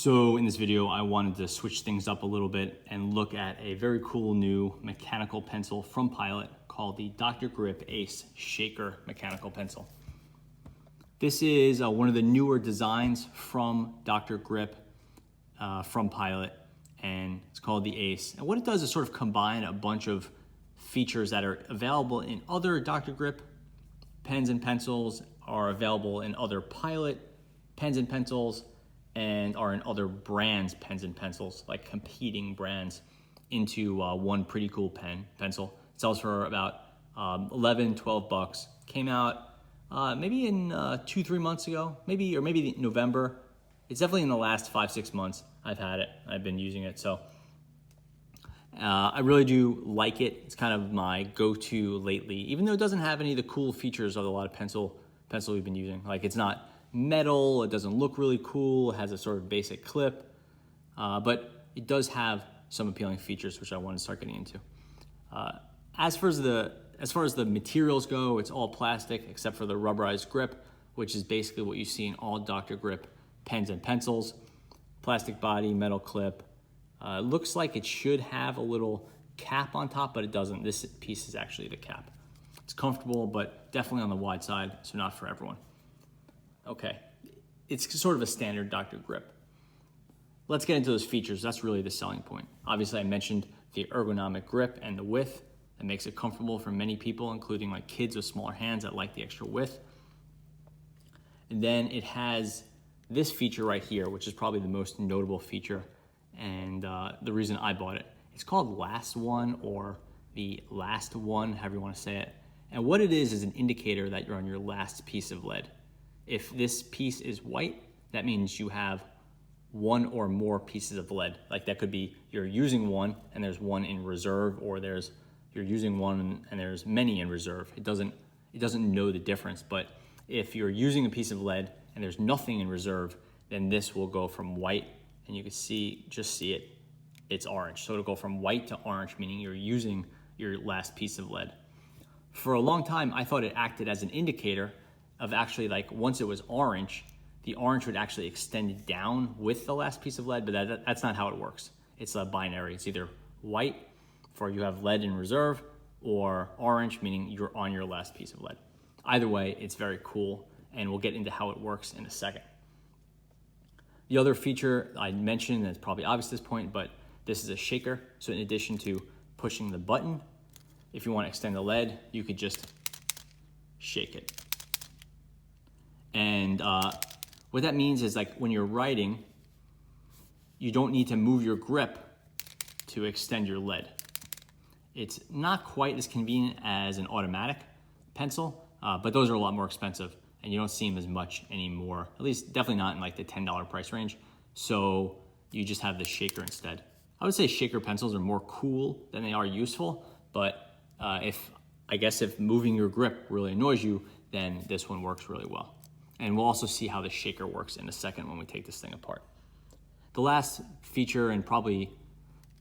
So in this video, I wanted to switch things up a little bit and look at a very cool new mechanical pencil from Pilot called the Dr. Grip Ace Shaker Mechanical Pencil. This is one of the newer designs from Dr. Grip from Pilot, and it's called the Ace. And what it does is sort of combine a bunch of features that are available in other Dr. Grip pens and pencils, are available in other Pilot pens and pencils, and are in other brands pens and pencils, like competing brands, into one pretty cool pencil. It sells for about 11, 12 bucks. Came out maybe in 2-3 months ago, maybe November. It's definitely in the last 5-6 months I've had it. I've been using it, so I really do like it. It's kind of my go-to lately, even though it doesn't have any of the cool features of a lot of pencil we've been using. Like, it's not metal, it doesn't look really cool, it has a sort of basic clip, but it does have some appealing features which I want to start getting into. As far as the materials go, it's all plastic except for the rubberized grip, which is basically what you see in all Dr. Grip pens and pencils. Plastic body, metal clip. Looks like it should have a little cap on top, but it doesn't. This piece is actually the cap. It's comfortable, but definitely on the wide side, so not for everyone. Okay, it's sort of a standard Dr. Grip. Let's get into those features. That's really the selling point. Obviously, I mentioned the ergonomic grip and the width. That makes it comfortable for many people, including like kids with smaller hands that like the extra width. And then it has this feature right here, which is probably the most notable feature, and the reason I bought it. It's called Last One, or the Last One, however you want to say it. And what it is an indicator that you're on your last piece of lead. If this piece is white, that means you have one or more pieces of lead. Like, that could be you're using one and there's one in reserve, or you're using one and there's many in reserve. It doesn't know the difference. But if you're using a piece of lead and there's nothing in reserve, then this will go from white, and you can see it, it's orange. So it'll go from white to orange, meaning you're using your last piece of lead. For a long time, I thought it acted as an indicator of actually, like, once it was orange, the orange would actually extend down with the last piece of lead, but that's not how it works. It's a binary. It's either white for you have lead in reserve, or orange, meaning you're on your last piece of lead. Either way, it's very cool, and we'll get into how it works in a second. The other feature I mentioned, that's probably obvious at this point, but this is a shaker. So in addition to pushing the button, if you want to extend the lead, you could just shake it. And what that means is, like, when you're writing, you don't need to move your grip to extend your lead. It's not quite as convenient as an automatic pencil, but those are a lot more expensive, and you don't see them as much anymore, at least definitely not in like the $10 price range. So you just have the shaker instead. I would say shaker pencils are more cool than they are useful, but if moving your grip really annoys you, then this one works really well. And we'll also see how the shaker works in a second when we take this thing apart. The last feature, and probably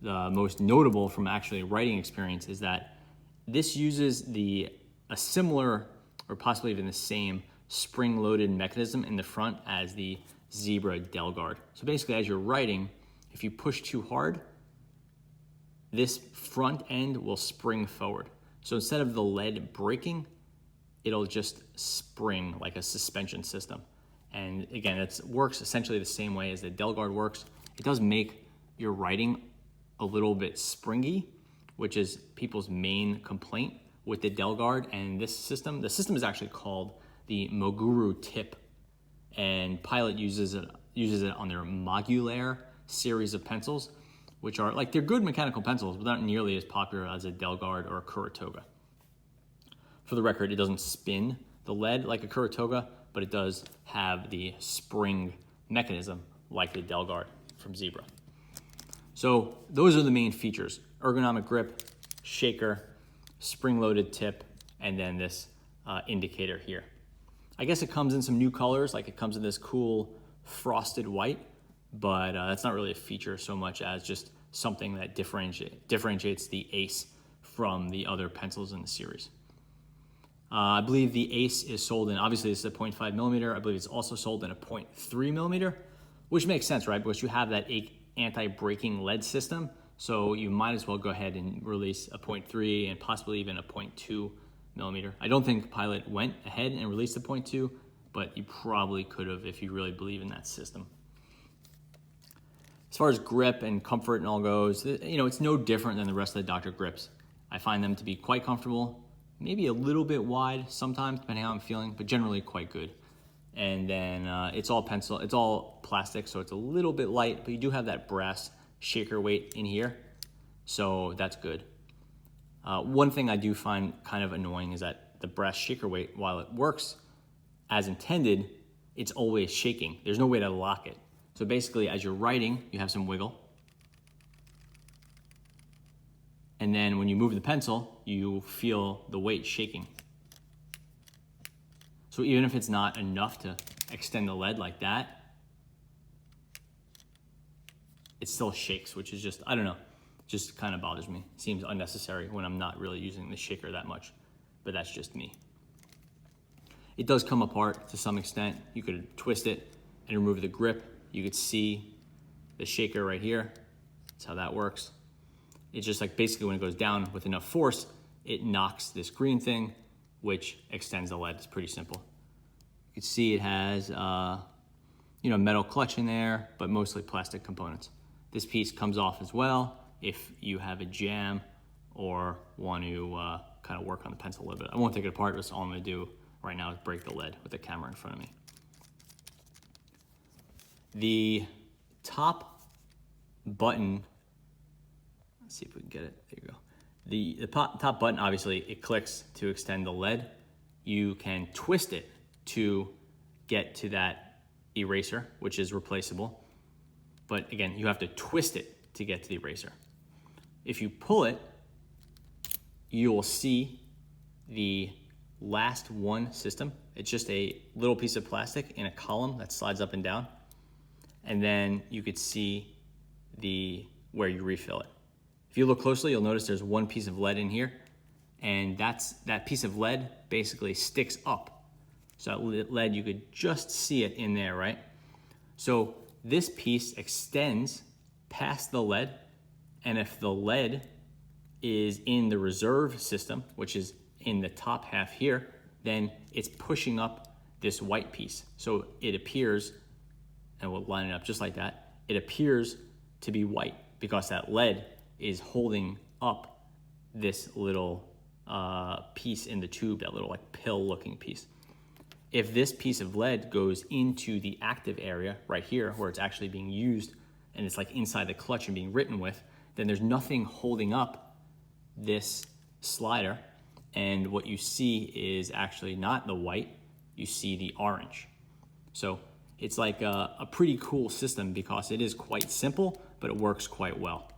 the most notable from actually a writing experience, is that this uses a similar, or possibly even the same, spring-loaded mechanism in the front as the Zebra Delgard. So basically, as you're writing, if you push too hard, this front end will spring forward. So instead of the lead breaking, it'll just spring like a suspension system. And again, it works essentially the same way as the Delgard works. It does make your writing a little bit springy, which is people's main complaint with the Delgard and this system. The system is actually called the Moguru Tip, and Pilot uses it on their Modulaire series of pencils, which are, like, they're good mechanical pencils, but not nearly as popular as a Delgard or a Kuratoga. For the record, it doesn't spin the lead like a Kuratoga, but it does have the spring mechanism like the Delgard from Zebra. So those are the main features: ergonomic grip, shaker, spring-loaded tip, and then this indicator here. I guess it comes in some new colors, like it comes in this cool frosted white, but that's not really a feature so much as just something that differentiates the Ace from the other pencils in the series. I believe the Ace is sold in, obviously this is a 0.5 millimeter. I believe it's also sold in a 0.3 millimeter, which makes sense, right? Because you have that anti-breaking lead system, so you might as well go ahead and release a 0.3 and possibly even a 0.2 millimeter. I don't think Pilot went ahead and released a 0.2, but you probably could have if you really believe in that system. As far as grip and comfort and all goes, you know, it's no different than the rest of the Dr. Grips. I find them to be quite comfortable, maybe a little bit wide sometimes, depending on how I'm feeling, but generally quite good. And then it's all plastic, so it's a little bit light, but you do have that brass shaker weight in here, so that's good. One thing I do find kind of annoying is that the brass shaker weight, while it works as intended, it's always shaking. There's no way to lock it. So basically, as you're writing, you have some wiggle. And then when you move the pencil, you feel the weight shaking. So even if it's not enough to extend the lead like that, it still shakes, which is just, I don't know, just kind of bothers me. Seems unnecessary when I'm not really using the shaker that much, but that's just me. It does come apart to some extent. You could twist it and remove the grip. You could see the shaker right here. That's how that works. It's just like basically when it goes down with enough force, it knocks this green thing, which extends the lead. It's pretty simple. You can see it has metal clutch in there, but mostly plastic components. This piece comes off as well if you have a jam or want to kind of work on the pencil a little bit. I won't take it apart. That's all I'm going to do right now is break the lead with the camera in front of me. The top button, let's see if we can get it. There you go. The top button, obviously, it clicks to extend the lead. You can twist it to get to that eraser, which is replaceable. But again, you have to twist it to get to the eraser. If you pull it, you will see the last one system. It's just a little piece of plastic in a column that slides up and down. And then you could see where you refill it. If you look closely, you'll notice there's one piece of lead in here, and that piece of lead basically sticks up. So that lead, you could just see it in there, right? So this piece extends past the lead, and if the lead is in the reserve system, which is in the top half here, then it's pushing up this white piece. So it appears, and we'll line it up just like that, it appears to be white because that lead is holding up this little piece in the tube, that little like pill looking piece. If this piece of lead goes into the active area right here where it's actually being used and it's like inside the clutch and being written with, then there's nothing holding up this slider, and what you see is actually not the white, you see the orange. So it's like a pretty cool system because it is quite simple, but it works quite well.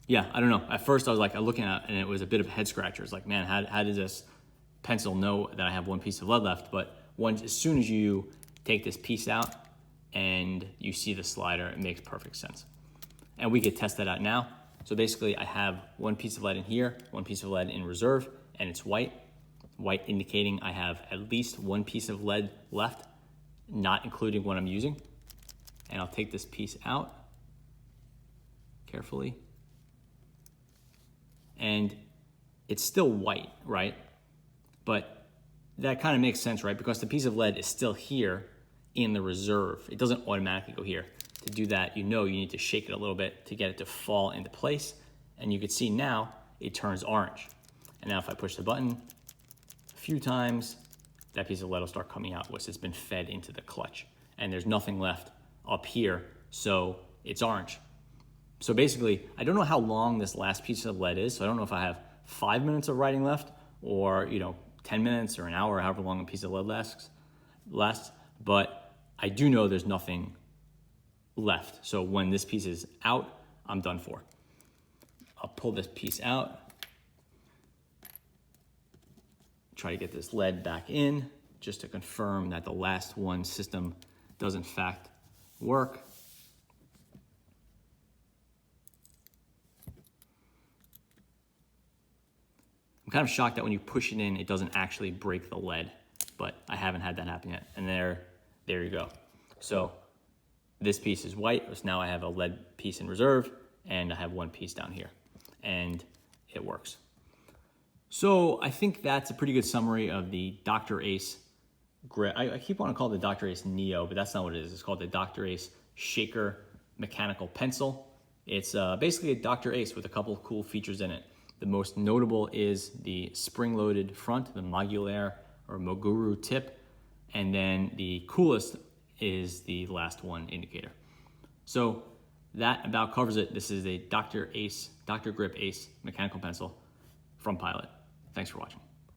Yeah, I don't know. At first I was like looking at it and it was a bit of a head scratcher. It's like, man, how does this pencil know that I have one piece of lead left? But as soon as you take this piece out and you see the slider, it makes perfect sense. And we could test that out now. So basically I have one piece of lead in here, one piece of lead in reserve, and it's white. White indicating I have at least one piece of lead left, not including what I'm using. And I'll take this piece out carefully. And it's still white, right? But that kind of makes sense, right? Because the piece of lead is still here in the reserve. It doesn't automatically go here. To do that, you need to shake it a little bit to get it to fall into place. And you can see now it turns orange. And now if I push the button a few times, that piece of lead will start coming out once it's been fed into the clutch. And there's nothing left up here, so it's orange. So basically, I don't know how long this last piece of lead is, so I don't know if I have 5 minutes of writing left or 10 minutes or an hour, however long a piece of lead lasts, but I do know there's nothing left. So when this piece is out, I'm done for. I'll pull this piece out, try to get this lead back in just to confirm that the last one system does in fact work. I'm kind of shocked that when you push it in, it doesn't actually break the lead, but I haven't had that happen yet. And there There you go. So this piece is white, so now I have a lead piece in reserve, and I have one piece down here, and it works. So I think that's a pretty good summary of the Dr. Ace grip. I keep wanting to call it the Dr. Ace Neo, but that's not what it is. It's called the Dr. Ace Shaker mechanical pencil. It's basically a Dr. Ace with a couple of cool features in it. The most notable is the spring-loaded front, the Mogulaire or Moguru tip, and then the coolest is the last one indicator. So that about covers it. This is a Dr. Grip Ace mechanical pencil from Pilot. Thanks for watching.